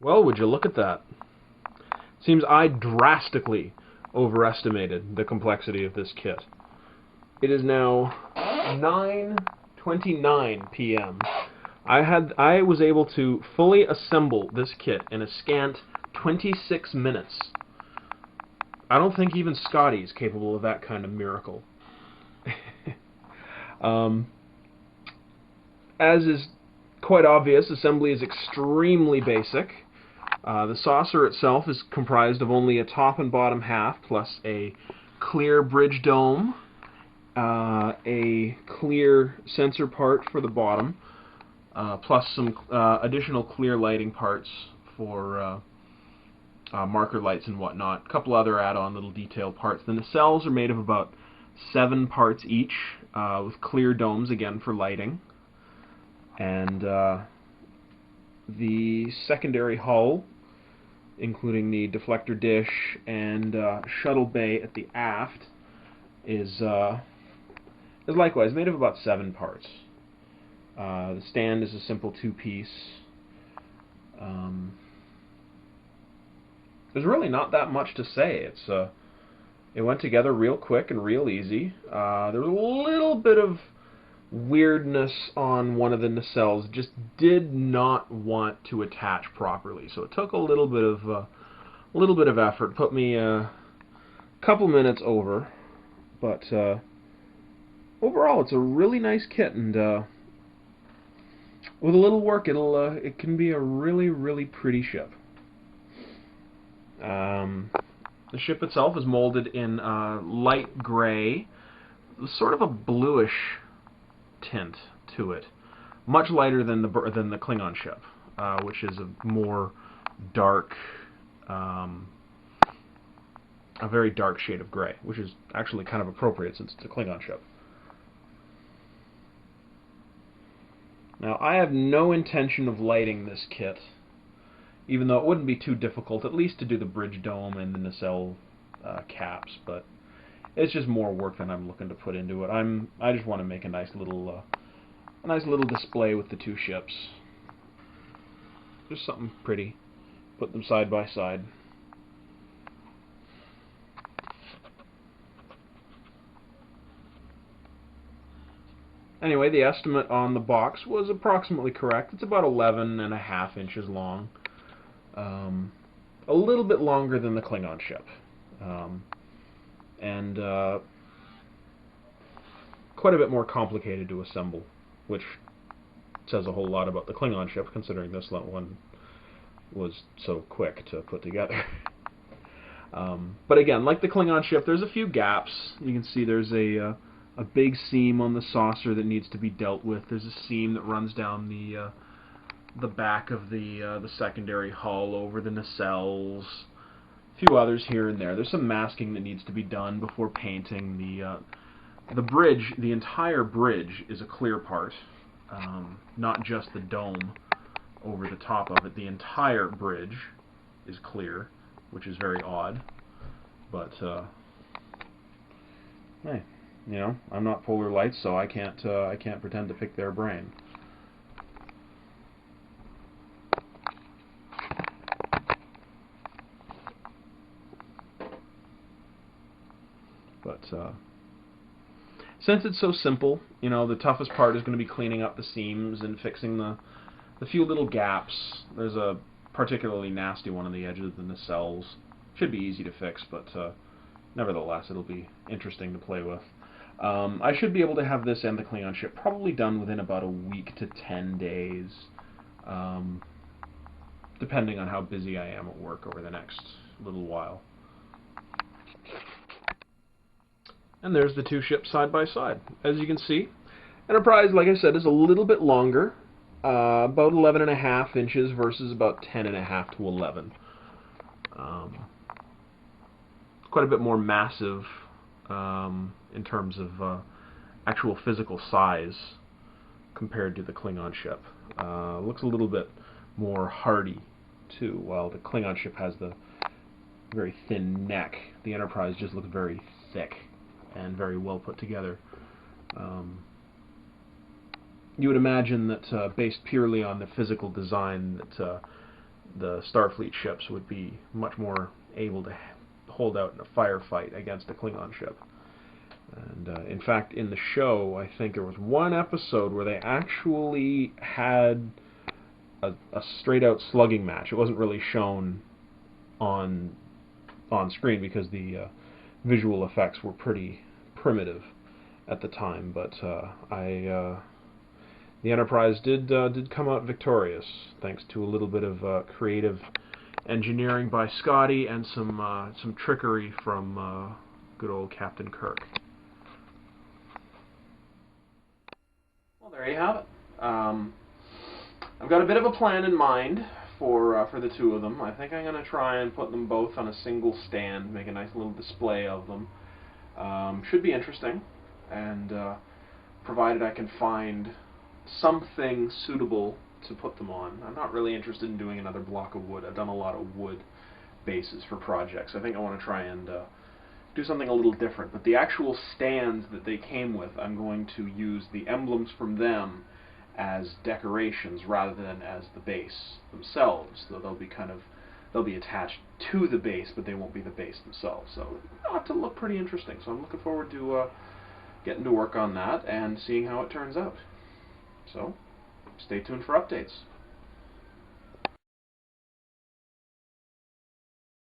Well, would you look at that? Seems I drastically overestimated the complexity of this kit. It is now 9:29 p.m. I was able to fully assemble this kit in a scant 26 minutes. I don't think even Scotty is capable of that kind of miracle. As is quite obvious, assembly is extremely basic. The saucer itself is comprised of only a top and bottom half, plus a clear bridge dome, a clear sensor part for the bottom, plus some additional clear lighting parts for marker lights and whatnot. A couple other add-on little detail parts. The nacelles are made of about 7 parts each, with clear domes again for lighting. And the secondary hull, including the deflector dish and shuttle bay at the aft, is likewise made of about 7 parts. The stand is a simple 2-piece. There's really not that much to say. It went together real quick and real easy. There was a little bit of weirdness on one of the nacelles. Just did not want to attach properly, so it took a little bit of effort. Put me a couple minutes over, but overall, it's a really nice kit, and with a little work, it can be a really pretty ship. The ship itself is molded in light gray, sort of a bluish tint to it, much lighter than the Klingon ship, which is a more dark, a very dark shade of gray, which is actually kind of appropriate since it's a Klingon ship. Now, I have no intention of lighting this kit, even though it wouldn't be too difficult, at least to do the bridge dome and the nacelle caps, but it's just more work than I'm looking to put into it. I just want to make a nice little display with the two ships. Just something pretty. Put them side by side. Anyway, the estimate on the box was approximately correct. It's about 11.5 inches long. A little bit longer than the Klingon ship. And quite a bit more complicated to assemble, which says a whole lot about the Klingon ship, considering this one was so quick to put together. But again, like the Klingon ship, there's a few gaps. You can see there's a big seam on the saucer that needs to be dealt with. There's a seam that runs down the back of the secondary hull over the nacelles. A few others here and there. There's some masking that needs to be done before painting. The bridge, the entire bridge, is a clear part, not just the dome over the top of it. The entire bridge is clear, which is very odd. But hey, you know, I'm not Polar Lights, so I can't pretend to pick their brain. But since it's so simple, you know, the toughest part is going to be cleaning up the seams and fixing the few little gaps. There's a particularly nasty one on the edges of the nacelles. Should be easy to fix, but nevertheless, it'll be interesting to play with. I should be able to have this and the Klingon ship probably done within about a week to 10 days, depending on how busy I am at work over the next little while. And there's the two ships side by side. As you can see, Enterprise, like I said, is a little bit longer, about 11.5 inches versus about 10.5 to 11. Quite a bit more massive in terms of actual physical size compared to the Klingon ship. Looks a little bit more hardy too, while the Klingon ship has the very thin neck. The Enterprise just looks very thick and very well put together. You would imagine that based purely on the physical design, that the Starfleet ships would be much more able to hold out in a firefight against a Klingon ship. And in fact, in the show, I think there was one episode where they actually had a straight-out slugging match. It wasn't really shown on screen because the visual effects were pretty primitive at the time. But the Enterprise did come out victorious, thanks to a little bit of creative engineering by Scotty and some trickery from good old Captain Kirk. Well, there you have it. I've got a bit of a plan in mind for the two of them. I think I'm going to try and put them both on a single stand, make a nice little display of them. Should be interesting, and provided I can find something suitable to put them on. I'm not really interested in doing another block of wood. I've done a lot of wood bases for projects. I think I want to try and do something a little different. But the actual stands that they came with, I'm going to use the emblems from them as decorations rather than as the base themselves. So they'll be attached to the base, but they won't be the base themselves. So it ought to look pretty interesting. So I'm looking forward to getting to work on that and seeing how it turns out. So stay tuned for updates.